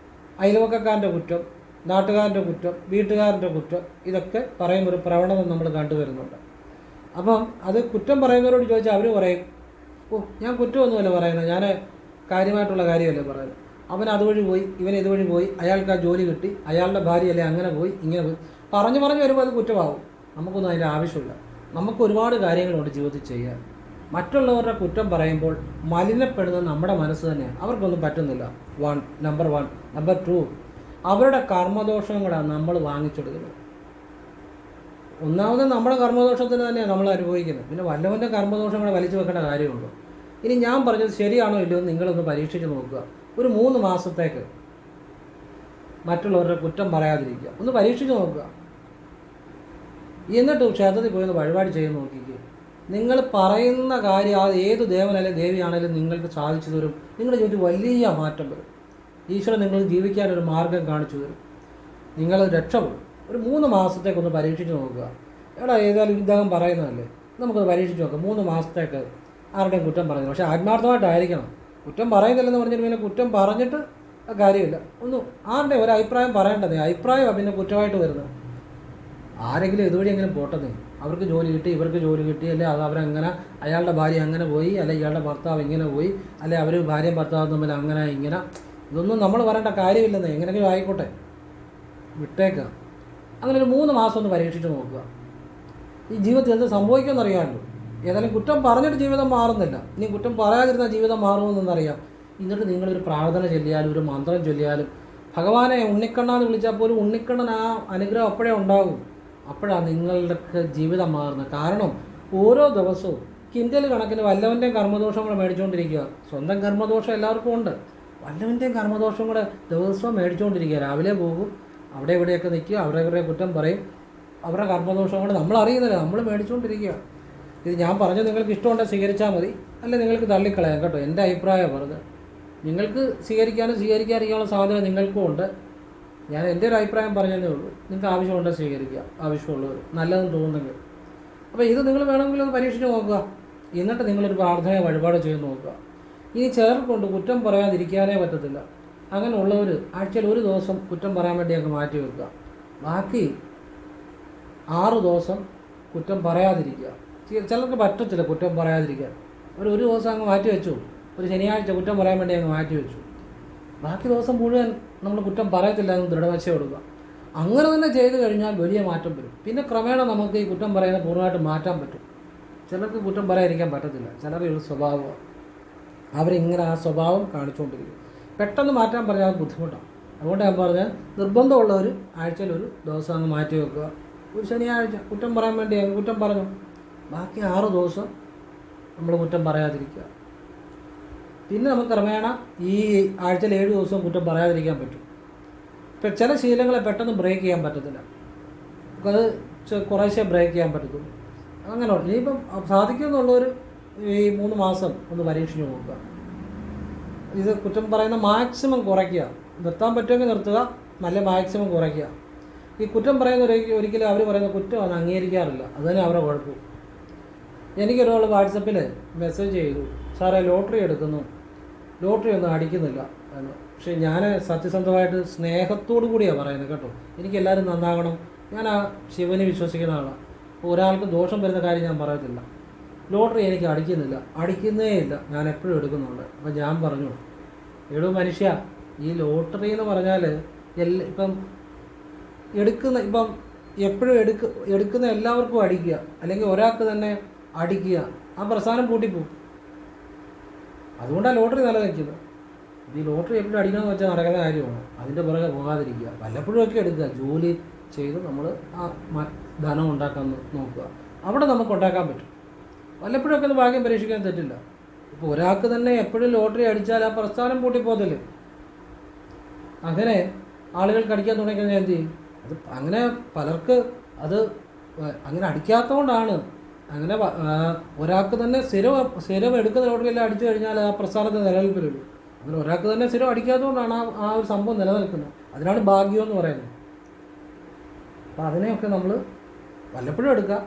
അയൽവക്കക്കാരൻ്റെ കുറ്റം, നാട്ടുകാരൻ്റെ കുറ്റം, വീട്ടുകാരൻ്റെ കുറ്റം, ഇതൊക്കെ പറയുന്നൊരു പ്രവണത നമ്മൾ കണ്ടുവരുന്നുണ്ട്. അപ്പം അത് കുറ്റം പറയുന്നവരോട് ചോദിച്ചാൽ അവർ പറയും, ഞാൻ കുറ്റമൊന്നുമല്ല പറയുന്നത്, ഞാൻ കാര്യമായിട്ടുള്ള കാര്യമല്ലേ പറയുന്നത്. അവൻ അതുവഴി പോയി, ഇവൻ ഇതുവഴി പോയി, അയാൾക്ക് ആ ജോലി കിട്ടി, അയാളുടെ ഭാര്യയല്ലേ അങ്ങനെ പോയി, ഇങ്ങനെ പോയി പറഞ്ഞു വരുമ്പോൾ അത് കുറ്റമാവും. നമുക്കൊന്നും അതിൻ്റെ ആവശ്യമില്ല. നമുക്ക് ഒരുപാട് കാര്യങ്ങളുണ്ട് ജീവിതത്തിൽ ചെയ്യാൻ. മറ്റുള്ളവരുടെ കുറ്റം പറയുമ്പോൾ മലിനപ്പെടുന്നത് നമ്മുടെ മനസ്സ് തന്നെയാണ്. അവർക്കൊന്നും പറ്റുന്നില്ല. നമ്പർ 1. നമ്പർ 2, അവരുടെ കർമ്മദോഷം കൂടെ നമ്മൾ വാങ്ങിച്ചെടുക്കുന്നത്. ഒന്നാമത് നമ്മുടെ കർമ്മദോഷത്തിന് തന്നെയാണ് നമ്മൾ അനുഭവിക്കുന്നത്. പിന്നെ വല്ലവൻ്റെ കർമ്മദോഷം കൂടെ വലിച്ചു വെക്കേണ്ട കാര്യമുണ്ടോ? ഇനി ഞാൻ പറഞ്ഞത് ശരിയാണോ ഇല്ലയോ എന്ന് നിങ്ങളൊന്ന് പരീക്ഷിച്ച് നോക്കുക. ഒരു 3 മാസത്തേക്ക് മറ്റുള്ളവരുടെ കുറ്റം പറയാതിരിക്കുക. ഒന്ന് പരീക്ഷിച്ച് നോക്കുക. എന്നിട്ട് ക്ഷേത്രത്തിൽ പോയി വഴിപാട് ചെയ്ത് നോക്കിക്കുക. നിങ്ങൾ പറയുന്ന കാര്യം അത് ഏത് ദേവനായാലും ദേവിയാണേലും നിങ്ങൾക്ക് സാധിച്ചു തരും. നിങ്ങളുടെ ജീവിതത്തിൽ വലിയ മാറ്റം വരും. ഈശ്വരൻ നിങ്ങൾ ജീവിക്കാനൊരു മാർഗം കാണിച്ചു തരും. നിങ്ങൾ രക്ഷപ്പെടും. ഒരു 3 മാസത്തേക്കൊന്ന് പരീക്ഷിച്ച് നോക്കുക. ഏതായാലും ഇദ്ദേഹം പറയുന്നതല്ലേ, നമുക്കത് പരീക്ഷിച്ച് നോക്കാം. 3 മാസത്തേക്ക് ആരുടെയും കുറ്റം പറയുന്നത്, പക്ഷേ ആത്മാർത്ഥമായിട്ടായിരിക്കണം. കുറ്റം പറയുന്നില്ലെന്ന് പറഞ്ഞിട്ട് പിന്നെ കുറ്റം പറഞ്ഞിട്ട് കാര്യമില്ല. ആരുടെ ഒരു അഭിപ്രായം പറയേണ്ടത്. അഭിപ്രായമാണ് പിന്നെ കുറ്റമായിട്ട് വരുന്നത്. ആരെങ്കിലും ഇതുവഴി എങ്ങനെ പോട്ടതേ, അവർക്ക് ജോലി കിട്ടി, ഇവർക്ക് ജോലി കിട്ടി, അല്ലെ അത് അവരങ്ങനെ അയാളുടെ ഭാര്യ അങ്ങനെ പോയി, അല്ലെ ഇയാളുടെ ഭർത്താവ് ഇങ്ങനെ പോയി, അല്ലെ അവർ ഭാര്യയും ഭർത്താവും തമ്മിൽ അങ്ങനെ ഇങ്ങനെ, ഇതൊന്നും നമ്മൾ പറയേണ്ട കാര്യമില്ലെന്ന്. എങ്ങനെയെങ്കിലും ആയിക്കോട്ടെ, വിട്ടേക്കുക. അങ്ങനെ ഒരു 3 മാസം ഒന്ന് പരീക്ഷിച്ച് നോക്കുക. ഈ ജീവിതത്തിൽ എന്ത് സംഭവിക്കുമെന്ന് അറിയാമല്ലോ. ഏതായാലും കുറ്റം പറഞ്ഞിട്ട് ജീവിതം മാറുന്നില്ല, ഇനി കുറ്റം പറയാതിരുന്ന ജീവിതം മാറുമെന്നറിയാം. എന്നിട്ട് നിങ്ങളൊരു പ്രാർത്ഥന ചൊല്ലിയാലും ഒരു മന്ത്രം ചൊല്ലിയാലും ഭഗവാനെ ഉണ്ണിക്കണ്ണാന്ന് വിളിച്ചാൽ പോലും ഉണ്ണിക്കണ്ണൻ ആ അനുഗ്രഹം അപ്പോഴേ ഉണ്ടാകും. അപ്പോഴാണ് നിങ്ങളുടെ ജീവിതം മാറുന്നത്. കാരണം ഓരോ ദിവസവും കിൻഡൽ കണക്കിന് വല്ലവൻ്റെയും കർമ്മദോഷം കൂടെ മേടിച്ചുകൊണ്ടിരിക്കുക. സ്വന്തം കർമ്മദോഷം എല്ലാവർക്കും ഉണ്ട്, വല്ലവൻ്റെയും കർമ്മദോഷം കൂടെ ദിവസവും മേടിച്ചുകൊണ്ടിരിക്കുക. രാവിലെ പോകും, അവിടെ ഇവിടെയൊക്കെ നിൽക്കുക, അവരെ കുറ്റം പറയും, അവരുടെ കർമ്മദോഷം കൂടെ നമ്മൾ അറിയുന്നില്ല, നമ്മൾ മേടിച്ചുകൊണ്ടിരിക്കുക. ഇത് ഞാൻ പറഞ്ഞു, നിങ്ങൾക്ക് ഇഷ്ടമുണ്ടെങ്കിൽ സ്വീകരിച്ചാൽ മതി, അല്ല നിങ്ങൾക്ക് തള്ളിക്കളയാം കേട്ടോ. എൻ്റെ അഭിപ്രായം പറഞ്ഞത്, നിങ്ങൾക്ക് സ്വീകരിക്കാനും സ്വീകരിക്കാതിരിക്കാനുള്ള സാധ്യത നിങ്ങൾക്കും ഉണ്ട്. ഞാൻ എൻ്റെ ഒരു അഭിപ്രായം പറഞ്ഞതേ ഉള്ളൂ. നിങ്ങൾക്ക് ആവശ്യമുണ്ടെങ്കിൽ സ്വീകരിക്കുക, ആവശ്യമുള്ളവർ നല്ലതെന്ന് തോന്നുന്നെങ്കിൽ. അപ്പോൾ ഇത് നിങ്ങൾ വേണമെങ്കിൽ ഒന്ന് പരീക്ഷിച്ച് നോക്കുക. എന്നിട്ട് നിങ്ങളൊരു പ്രാർത്ഥന വഴിപാട് ചെയ്ത് നോക്കുക. ഇനി ചേർക്കൊണ്ട് കുറ്റം പറയാതിരിക്കാനേ പറ്റത്തില്ല. അങ്ങനെ ഉള്ളവർ ആഴ്ചയിൽ ഒരു ദിവസം കുറ്റം പറയാൻ വേണ്ടി അങ്ങ് മാറ്റി വെക്കുക. ബാക്കി 6 ദിവസം കുറ്റം പറയാതിരിക്കുക. ചിലർക്ക് പറ്റത്തില്ല കുറ്റം പറയാതിരിക്കാൻ. ഒരു ദിവസം അങ്ങ് മാറ്റി വെച്ചു, ഒരു ശനിയാഴ്ച കുറ്റം പറയാൻ വേണ്ടി അങ്ങ് മാറ്റി വെച്ചു. ബാക്കി ദിവസം മുഴുവൻ നമ്മൾ കുറ്റം പറയത്തില്ല എന്ന് ദൃഢനിശ്ചയം കൊടുക്കുക. അങ്ങനെ തന്നെ ചെയ്തു കഴിഞ്ഞാൽ വലിയ മാറ്റം വരും. പിന്നെ ക്രമേണ നമുക്ക് ഈ കുറ്റം പറയുന്നത് പൂർണ്ണമായിട്ട് മാറ്റാൻ പറ്റും. ചിലർക്ക് കുറ്റം പറയാതിരിക്കാൻ പറ്റത്തില്ല, ചിലരുടെ ഒരു സ്വഭാവമാണ്, അവരിങ്ങനെ ആ സ്വഭാവം കാണിച്ചുകൊണ്ടിരിക്കും. പെട്ടെന്ന് മാറ്റാൻ പറഞ്ഞാൽ അത് ബുദ്ധിമുട്ടാണ്. അതുകൊണ്ട് ഞാൻ പറഞ്ഞാൽ നിർബന്ധമുള്ളവർ ആഴ്ചയിൽ ഒരു ദിവസം അങ്ങ് മാറ്റി വെക്കുക. ഒരു ശനിയാഴ്ച കുറ്റം പറയാൻ വേണ്ടി അങ്ങ് കുറ്റം പറഞ്ഞു, ബാക്കി 6 ദിവസം നമ്മൾ കുറ്റം പറയാതിരിക്കുക. പിന്നെ നമുക്ക് ക്രമേണ ഈ ആഴ്ചയിൽ 7 ദിവസവും കുറ്റം പറയാതിരിക്കാൻ പറ്റും. ഇപ്പം ചില ശീലങ്ങളെ പെട്ടെന്ന് ബ്രേക്ക് ചെയ്യാൻ പറ്റത്തില്ല, അത് കുറേശ്ശെ ബ്രേക്ക് ചെയ്യാൻ പറ്റത്തുള്ളൂ. അങ്ങനെ ഇനിയിപ്പം സാധിക്കുമെന്നുള്ളവർ ഈ 3 മാസം ഒന്ന് പരീക്ഷിച്ച് നോക്കുക. ഇത് കുറ്റം പറയുന്ന മാക്സിമം കുറയ്ക്കുക. നിർത്താൻ പറ്റുമെങ്കിൽ നിർത്തുക, നല്ല മാക്സിമം കുറയ്ക്കുക. ഈ കുറ്റം പറയുന്ന ഒരിക്കലും അവർ പറയുന്ന കുറ്റം അത് അംഗീകരിക്കാറില്ല, അതുതന്നെ അവരുടെ കുഴപ്പം. എനിക്കൊരാൾ വാട്സപ്പിൽ മെസ്സേജ് ചെയ്തു, സാറേ ലോട്ടറി എടുക്കുന്നു, ലോട്ടറി ഒന്നും അടിക്കുന്നില്ല എന്ന്. പക്ഷേ ഞാൻ സത്യസന്ധമായിട്ട് സ്നേഹത്തോടു കൂടിയാണ് പറയുന്നത് കേട്ടോ. എനിക്കെല്ലാവരും നന്നാകണം, ഞാൻ ആ ശിവനെ വിശ്വസിക്കുന്ന ആളാണ്. ഒരാൾക്ക് ദോഷം വരുന്ന കാര്യം ഞാൻ പറയത്തില്ല. ലോട്ടറി എനിക്ക് അടിക്കുന്നേ ഇല്ല, ഞാൻ എപ്പോഴും എടുക്കുന്നുണ്ട്. അപ്പം ഞാൻ പറഞ്ഞു, എടോ മനുഷ്യ, ഈ ലോട്ടറി എന്ന് പറഞ്ഞാൽ ഇപ്പം എപ്പോഴും എടുക്കുന്ന എല്ലാവർക്കും അടിക്കുക, അല്ലെങ്കിൽ ഒരാൾക്ക് തന്നെ അടിക്കുക, ആ പ്രസ്ഥാനം പൂട്ടിപ്പോവും. അതുകൊണ്ടാണ് ലോട്ടറി നിലനിൽക്കുന്നത്. ഈ ലോട്ടറി എപ്പോഴും അടിക്കണമെന്ന് വെച്ചാൽ നടക്കുന്ന കാര്യമാണ്. അതിൻ്റെ പുറകെ പോകാതിരിക്കുക, വല്ലപ്പോഴും ഒക്കെ എടുക്കുക. ജോലി ചെയ്ത് നമ്മൾ ആ ധനം ഉണ്ടാക്കാൻ നോക്കുക, അവിടെ നമുക്ക് ഉണ്ടാക്കാൻ പറ്റും. വല്ലപ്പോഴൊക്കെ ഒന്ന് ഭാഗ്യം പരീക്ഷിക്കാൻ തെറ്റില്ല. ഇപ്പോൾ ഒരാൾക്ക് തന്നെ എപ്പോഴും ലോട്ടറി അടിച്ചാൽ ആ പ്രസ്ഥാനം പൂട്ടിപ്പോകത്തില്ലേ. അങ്ങനെ ആളുകൾക്ക് അടിക്കാൻ തുടങ്ങിക്കഴിഞ്ഞാൽ എന്ത് ചെയ്യും? അത് അങ്ങനെ പലർക്ക് അത് അങ്ങനെ അടിക്കാത്തതുകൊണ്ടാണ്. അങ്ങനെ ഒരാൾക്ക് തന്നെ സ്ഥിരം എടുക്കുന്ന ലോട്ടറിയെല്ലാം അടിച്ചു കഴിഞ്ഞാൽ ആ പ്രസ്ഥാനത്ത് നിലനിൽപ്പിലുള്ളൂ. അങ്ങനെ ഒരാൾക്ക് തന്നെ സ്ഥിരം അടിക്കാത്തതുകൊണ്ടാണ് ആ ഒരു സംഭവം നിലനിൽക്കുന്നത്. അതിനാണ് ഭാഗ്യം എന്ന് പറയുന്നത്. അപ്പം അതിനെയൊക്കെ നമ്മൾ വല്ലപ്പോഴും എടുക്കുക,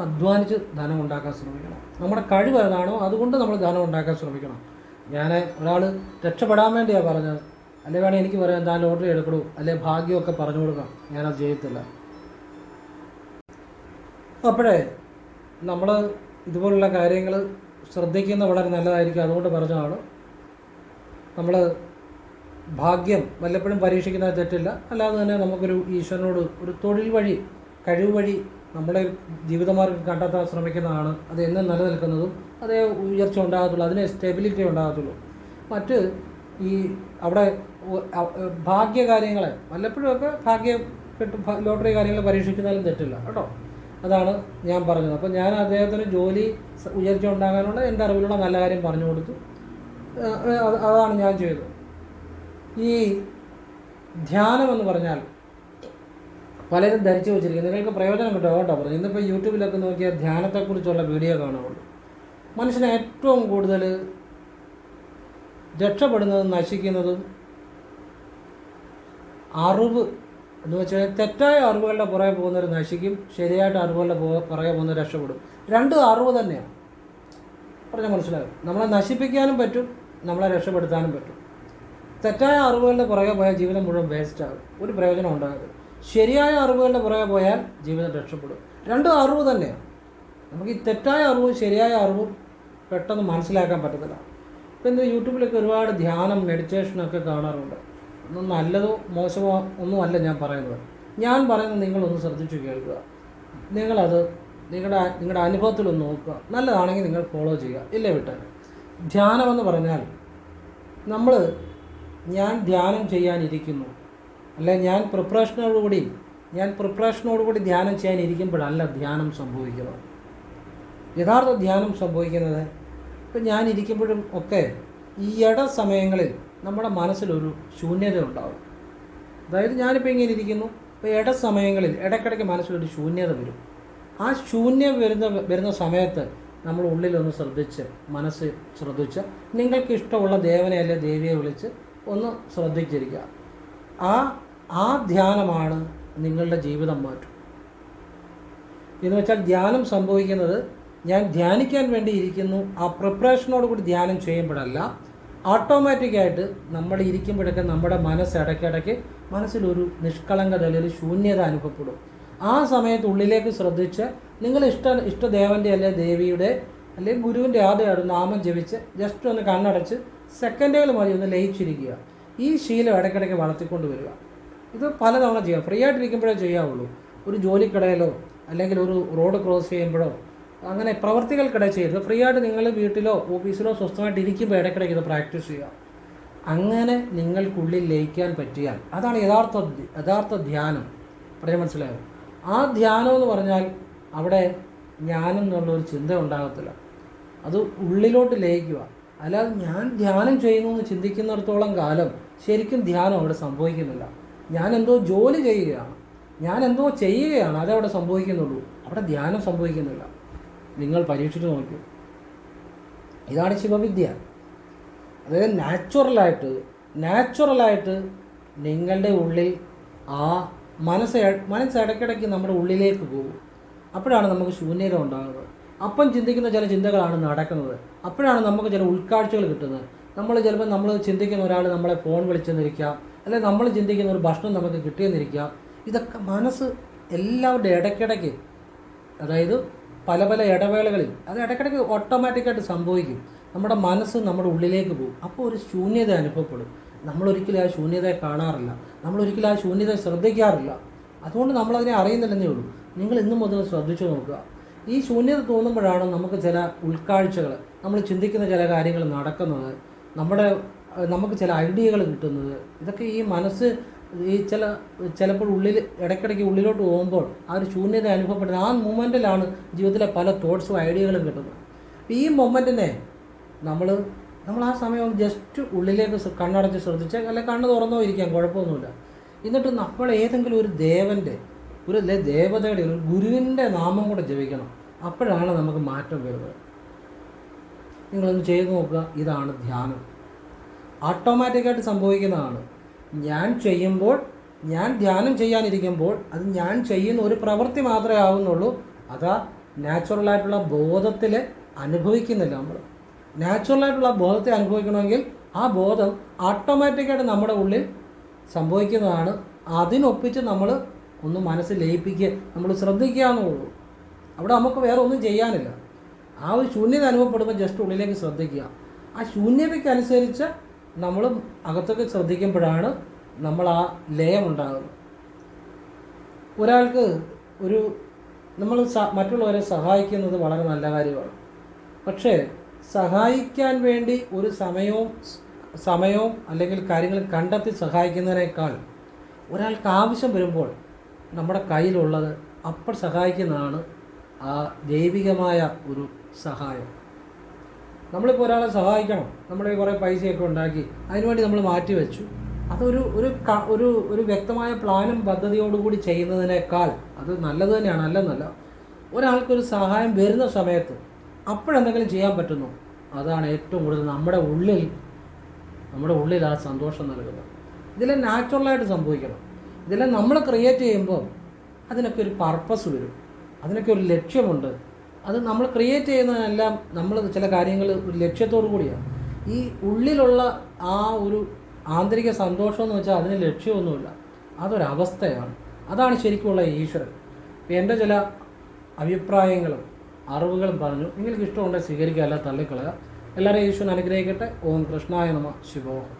അധ്വാനിച്ച് ധനം ഉണ്ടാക്കാൻ ശ്രമിക്കണം. നമ്മുടെ കഴിവ് ഏതാണോ അതുകൊണ്ട് നമ്മൾ ധനം ഉണ്ടാക്കാൻ ശ്രമിക്കണം. ഞാൻ ഒരാൾ രക്ഷപ്പെടാൻ വേണ്ടിയാണ് പറഞ്ഞത്, അല്ലെ വേണമെങ്കിൽ എനിക്ക് പറയാം താൻ ലോട്ടറി എടുക്കണു, അല്ലെ ഭാഗ്യമൊക്കെ പറഞ്ഞു കൊടുക്കാം, ഞാനത് ചെയ്യത്തില്ല. അപ്പോഴേ നമ്മൾ ഇതുപോലുള്ള കാര്യങ്ങൾ ശ്രദ്ധിക്കുന്ന വളരെ നല്ലതായിരിക്കും. അതുകൊണ്ട് പറഞ്ഞതാണ്. നമ്മൾ ഭാഗ്യം വല്ലപ്പോഴും പരീക്ഷിക്കുന്നത് തെറ്റില്ല. അല്ലാതെ തന്നെ നമുക്കൊരു ഈശ്വരനോട് ഒരു തൊഴിൽ വഴി, കഴിവ് വഴി നമ്മുടെ ജീവിതമാർഗ്ഗം കണ്ടെത്താൻ ശ്രമിക്കുന്നതാണ് അത് എന്നും നിലനിൽക്കുന്നതും അതേ ഉയർച്ച ഉണ്ടാകത്തുള്ളൂ, അതിന് സ്റ്റെബിലിറ്റി ഉണ്ടാകത്തുള്ളൂ. മറ്റ് ഈ അവിടെ ഭാഗ്യകാര്യങ്ങളെ വല്ലപ്പോഴുമൊക്കെ ഭാഗ്യം കിട്ടും, ലോട്ടറി കാര്യങ്ങൾ പരീക്ഷിക്കുന്നതിലും തെറ്റില്ല കേട്ടോ. അതാണ് ഞാൻ പറഞ്ഞത്. അപ്പോൾ ഞാൻ അദ്ദേഹത്തിന് ജോലി ഉയർച്ച ഉണ്ടാകാനുള്ള എൻ്റെ അറിവിലുള്ള നല്ല കാര്യം പറഞ്ഞു കൊടുത്തു. അതാണ് ഞാൻ ചെയ്തത്. ഈ ധ്യാനം എന്ന് പറഞ്ഞാൽ പലരും ധരിച്ചു വെച്ചിരിക്കുന്നത് നിങ്ങൾക്ക് പ്രയോജനം കിട്ടും കേട്ടോ പറഞ്ഞു. ഇന്നിപ്പോൾ യൂട്യൂബിലൊക്കെ നോക്കിയാൽ ധ്യാനത്തെക്കുറിച്ചുള്ള വീഡിയോ കാണുള്ളൂ. മനുഷ്യനെ ഏറ്റവും കൂടുതൽ രക്ഷപ്പെടുന്നതും നശിക്കുന്നതും അറിവ് എന്ന് വെച്ചാൽ തെറ്റായ അറിവുകളുടെ പുറകെ പോകുന്നവർ നശിക്കും, ശരിയായിട്ട് അറിവുകളുടെ പുറകെ പോകുന്നവർ രക്ഷപ്പെടും. രണ്ടും അറിവ് തന്നെയാണ്. പറഞ്ഞാൽ മനസ്സിലാകും. നമ്മളെ നശിപ്പിക്കാനും പറ്റും, നമ്മളെ രക്ഷപ്പെടുത്താനും പറ്റും. തെറ്റായ അറിവുകളുടെ പുറകെ പോയാൽ ജീവിതം മുഴുവൻ വേസ്റ്റാകും, ഒരു പ്രയോജനം ഉണ്ടാകും. ശരിയായ അറിവുകളുടെ പുറകെ പോയാൽ ജീവിതം രക്ഷപ്പെടും. രണ്ടും അറിവ് തന്നെയാണ്. നമുക്ക് ഈ തെറ്റായ അറിവും ശരിയായ അറിവും പെട്ടെന്ന് മനസ്സിലാക്കാൻ പറ്റത്തില്ല. ഇപ്പം ഇന്ന് യൂട്യൂബിലൊക്കെ ഒരുപാട് ധ്യാനം, മെഡിറ്റേഷനൊക്കെ കാണാറുണ്ട്. ഒന്നും നല്ലതോ മോശമോ ഒന്നും അല്ല ഞാൻ പറയുന്നത്. ഞാൻ പറയുന്നത് നിങ്ങളൊന്ന് ശ്രദ്ധിച്ചു കേൾക്കുക. നിങ്ങളത് നിങ്ങളുടെ അനുഭവത്തിലൊന്ന് നോക്കുക. നല്ലതാണെങ്കിൽ നിങ്ങൾ ഫോളോ ചെയ്യുക, ഇല്ലേ വിട്ട്. ധ്യാനമെന്ന് പറഞ്ഞാൽ ഞാൻ ധ്യാനം ചെയ്യാനിരിക്കുന്നു, അല്ലെ ഞാൻ പ്രിപ്പറേഷനോടുകൂടി ധ്യാനം ചെയ്യാനിരിക്കുമ്പോഴല്ല ധ്യാനം സംഭവിക്കുന്നത്. യഥാർത്ഥ ധ്യാനം സംഭവിക്കുന്നത് ഇപ്പം ഞാനിരിക്കുമ്പോഴും ഒക്കെ ഈ സമയങ്ങളിൽ നമ്മുടെ മനസ്സിലൊരു ശൂന്യത ഉണ്ടാകും. അതായത് ഞാനിപ്പോൾ ഇങ്ങനെ ഇരിക്കുന്നു, ഇപ്പോൾ സമയങ്ങളിൽ ഇടയ്ക്കിടയ്ക്ക് മനസ്സിലൊരു ശൂന്യത വരും. ആ ശൂന്യം വരുന്ന സമയത്ത് നമ്മൾ ഉള്ളിലൊന്ന് മനസ്സ് ശ്രദ്ധിച്ച് നിങ്ങൾക്ക് ഇഷ്ടമുള്ള ദേവനെ അല്ലെ ദേവിയെ വിളിച്ച് ഒന്ന് ശ്രദ്ധിച്ചിരിക്കുക. ആ ധ്യാനമാണ് നിങ്ങളുടെ ജീവിതം മാറ്റും. എന്ന് വെച്ചാൽ ധ്യാനം സംഭവിക്കുന്നത് ഞാൻ ധ്യാനിക്കാൻ വേണ്ടി ഇരിക്കുന്നു, ആ പ്രിപ്പറേഷനോടുകൂടി ധ്യാനം ചെയ്യുമ്പോഴല്ല, ഓട്ടോമാറ്റിക്കായിട്ട് നമ്മൾ ഇരിക്കുമ്പോഴൊക്കെ നമ്മുടെ മനസ്സ് ഇടയ്ക്കിടയ്ക്ക് മനസ്സിലൊരു നിഷ്കളങ്കത അല്ലെങ്കിൽ ശൂന്യത അനുഭവപ്പെടും. ആ സമയത്ത് ഉള്ളിലേക്ക് ശ്രദ്ധിച്ച് നിങ്ങൾ ഇഷ്ടദേവൻ്റെ അല്ലെ ദേവിയുടെ അല്ലെങ്കിൽ ഗുരുവിൻ്റെ ആദ്യം നാമം ജപിച്ച് ജസ്റ്റ് ഒന്ന് കണ്ണടച്ച് സെക്കൻഡുകൾ മതി ഒന്ന് ലയിച്ചിരിക്കുക. ഈ ശീലം ഇടയ്ക്കിടയ്ക്ക് വളർത്തിക്കൊണ്ട് വരിക. ഇത് പലതവണ ചെയ്യാം. ഫ്രീ ആയിട്ടിരിക്കുമ്പോഴേ ചെയ്യാവുള്ളൂ. ഒരു ജോലിക്കിടയിലോ അല്ലെങ്കിൽ ഒരു റോഡ് ക്രോസ് ചെയ്യുമ്പോഴോ അങ്ങനെ പ്രവർത്തികൾക്കിടെ ചെയ്യരുത്. ഫ്രീ ആയിട്ട് നിങ്ങൾ വീട്ടിലോ ഓഫീസിലോ സ്വസ്ഥമായിട്ട് ഇരിക്കുമ്പോൾ ഇടയ്ക്കിടയ്ക്ക് ഇത് പ്രാക്ടീസ് ചെയ്യുക. അങ്ങനെ നിങ്ങൾക്കുള്ളിൽ ലയിക്കാൻ പറ്റിയാൽ അതാണ് യഥാർത്ഥ ധ്യാനം. പറയാൻ മനസ്സിലായോ? ആ ധ്യാനം എന്ന് പറഞ്ഞാൽ അവിടെ ഞാനെന്നുള്ളൊരു ചിന്ത ഉണ്ടാകത്തില്ല. അത് ഉള്ളിലോട്ട് ലയിക്കുക. അല്ലാതെ ഞാൻ ധ്യാനം ചെയ്യുന്നു എന്ന് ചിന്തിക്കുന്നിടത്തോളം കാലം ശരിക്കും ധ്യാനം അവിടെ സംഭവിക്കുന്നില്ല. ഞാൻ എന്തോ ജോലി ചെയ്യുകയാണ്, ഞാൻ എന്തോ ചെയ്യുകയാണ്, അതവിടെ സംഭവിക്കുന്നുള്ളൂ. അവിടെ ധ്യാനം സംഭവിക്കുന്നില്ല. നിങ്ങൾ പരീക്ഷിച്ച് നോക്കൂ. ഇതാണ് ശിവവിദ്യ. അതായത് നാച്ചുറലായിട്ട് നിങ്ങളുടെ ഉള്ളിൽ ആ മനസ്സ് ഇടയ്ക്കിടയ്ക്ക് നമ്മുടെ ഉള്ളിലേക്ക് പോകും. അപ്പോഴാണ് നമുക്ക് ശൂന്യത ഉണ്ടാകുന്നത്. അപ്പം ചിന്തിക്കുന്ന ചില ചിന്തകളാണ് നടക്കുന്നത്. അപ്പോഴാണ് നമുക്ക് ചില ഉൾക്കാഴ്ചകൾ കിട്ടുന്നത്. നമ്മൾ ചിന്തിക്കുന്ന ഒരാൾ നമ്മളെ ഫോൺ വിളിച്ചെന്നിരിക്കാം, അല്ലെങ്കിൽ നമ്മൾ ചിന്തിക്കുന്ന ഒരു ഭക്ഷണം നമുക്ക് കിട്ടിയെന്നിരിക്കാം. ഇതൊക്കെ മനസ്സ് എല്ലാവരുടെ ഇടയ്ക്കിടയ്ക്ക്, അതായത് പല ഇടവേളകളിൽ അത് ഇടയ്ക്കിടയ്ക്ക് ഓട്ടോമാറ്റിക്കായിട്ട് സംഭവിക്കും. നമ്മുടെ മനസ്സ് നമ്മുടെ ഉള്ളിലേക്ക് പോകും. അപ്പോൾ ഒരു ശൂന്യത അനുഭവപ്പെടും. നമ്മളൊരിക്കലും ആ ശൂന്യതയെ കാണാറില്ല, നമ്മളൊരിക്കലും ആ ശൂന്യതയെ ശ്രദ്ധിക്കാറില്ല. അതുകൊണ്ട് നമ്മളതിനെ അറിയുന്നില്ലെന്നേ ഉള്ളൂ. നിങ്ങൾ ഇന്നു മുതൽ ശ്രദ്ധിച്ചു നോക്കുക. ഈ ശൂന്യത തോന്നുമ്പോഴാണ് നമുക്ക് ചില ഉൾക്കാഴ്ചകൾ, നമ്മൾ ചിന്തിക്കുന്ന ചില കാര്യങ്ങൾ നടക്കുന്നത്, നമുക്ക് ചില ഐഡിയകൾ കിട്ടുന്നത്. ഇതൊക്കെ ഈ മനസ്സ് ചിലപ്പോൾ ഇടയ്ക്കിടയ്ക്ക് ഉള്ളിലോട്ട് പോകുമ്പോൾ ആ ഒരു ശൂന്യത അനുഭവപ്പെടുന്നത് ആ മൊമെൻറ്റിലാണ് ജീവിതത്തിലെ പല തോട്ട്സും ഐഡിയകളും കിട്ടുന്നത്. ഈ മൊമെൻറ്റിനെ നമ്മൾ ആ സമയം ജസ്റ്റ് ഉള്ളിലേക്ക് കണ്ണടച്ച് ശ്രദ്ധിച്ച്, അല്ലെങ്കിൽ കണ്ണ് തുറന്നോ ഇരിക്കാം, കുഴപ്പമൊന്നുമില്ല. എന്നിട്ട് നമ്മൾ ഏതെങ്കിലും ഒരു ദേവതയുടെ ഒരു ഗുരുവിൻ്റെ നാമം കൂടെ ജപിക്കണം. അപ്പോഴാണ് നമുക്ക് മാറ്റം വരുന്നത്. നിങ്ങളൊന്ന് ചെയ്ത് നോക്കുക. ഇതാണ് ധ്യാനം. ഓട്ടോമാറ്റിക്കായിട്ട് സംഭവിക്കുന്നതാണ്. ഞാൻ ധ്യാനം ചെയ്യാനിരിക്കുമ്പോൾ അത് ഞാൻ ചെയ്യുന്ന ഒരു പ്രവൃത്തി മാത്രമേ ആവുന്നുള്ളൂ. അതാ നാച്ചുറലായിട്ടുള്ള ബോധത്തിൽ അനുഭവിക്കുന്നില്ല. നമ്മൾ നാച്ചുറലായിട്ടുള്ള ബോധത്തെ അനുഭവിക്കണമെങ്കിൽ ആ ബോധം ഓട്ടോമാറ്റിക്കായിട്ട് നമ്മുടെ ഉള്ളിൽ സംഭവിക്കുന്നതാണ്. അതിനൊപ്പിച്ച് നമ്മൾ ഒന്ന് മനസ്സിൽ ലയിപ്പിക്കുക, നമ്മൾ ശ്രദ്ധിക്കുക എന്നുള്ളൂ. അവിടെ നമുക്ക് വേറെ ഒന്നും ചെയ്യാനില്ല. ആ ഒരു ശൂന്യത അനുഭവപ്പെടുമ്പോൾ ജസ്റ്റ് ഉള്ളിലേക്ക് ശ്രദ്ധിക്കുക. ആ ശൂന്യതയ്ക്കനുസരിച്ച് നമ്മൾ അകത്തൊക്കെ ശ്രദ്ധിക്കുമ്പോഴാണ് നമ്മൾ ആ ലയം ഉണ്ടാകുന്നത്. ഒരാൾക്ക് നമ്മൾ മറ്റുള്ളവരെ സഹായിക്കുന്നത് വളരെ നല്ല കാര്യമാണ്. പക്ഷേ സഹായിക്കാൻ വേണ്ടി ഒരു സമയവും അല്ലെങ്കിൽ കാര്യങ്ങൾ കണ്ടെത്തി സഹായിക്കുന്നതിനേക്കാൾ ഒരാൾക്ക് ആവശ്യം വരുമ്പോൾ നമ്മുടെ കയ്യിലുള്ളത് അപ്പോൾ സഹായിക്കുന്നതാണ് ആ ദൈവികമായ ഒരു സഹായം. നമ്മളിപ്പോൾ ഒരാളെ സഹായിക്കണം, നമ്മുടെ കുറേ പൈസയൊക്കെ ഉണ്ടാക്കി അതിനുവേണ്ടി നമ്മൾ മാറ്റി വെച്ചു. അതൊരു ഒരു വ്യക്തമായ പ്ലാനും പദ്ധതിയോടുകൂടി ചെയ്യുന്നതിനേക്കാൾ അത് നല്ലത് തന്നെയാണ്. അല്ലെന്നല്ല, ഒരാൾക്കൊരു സഹായം വരുന്ന സമയത്ത് അപ്പോഴെന്തെങ്കിലും ചെയ്യാൻ പറ്റുന്നു, അതാണ് ഏറ്റവും കൂടുതൽ നമ്മുടെ ഉള്ളിൽ ആ സന്തോഷം നൽകുന്നത്. ഇതെല്ലാം നാച്ചുറലായിട്ട് സംഭവിക്കണം. ഇതെല്ലാം നമ്മൾ ക്രിയേറ്റ് ചെയ്യുമ്പോൾ അതിനൊക്കെ ഒരു പർപ്പസ് വരും, അതിനൊക്കെ ഒരു ലക്ഷ്യമുണ്ട്. അത് നമ്മൾ ക്രിയേറ്റ് ചെയ്യുന്നതെല്ലാം നമ്മൾ ചില കാര്യങ്ങൾ ഒരു ലക്ഷ്യത്തോടു കൂടിയാണ്. ഈ ഉള്ളിലുള്ള ആ ഒരു ആന്തരിക സന്തോഷം എന്ന് വെച്ചാൽ അതിന് ലക്ഷ്യമൊന്നുമില്ല, അതൊരവസ്ഥയാണ്. അതാണ് ശരിക്കുമുള്ള ഈശ്വരൻ. എൻ്റെ ചില അഭിപ്രായങ്ങളും അറിവുകളും പറഞ്ഞു. നിങ്ങൾക്ക് ഇഷ്ടമുണ്ടെങ്കിൽ സ്വീകരിക്കുക, അല്ല തള്ളിക്കളയുക. എല്ലാവരെയും ഈശ്വരൻ അനുഗ്രഹിക്കട്ടെ. ഓം കൃഷ്ണായ നമഃ. ശിവോഹം.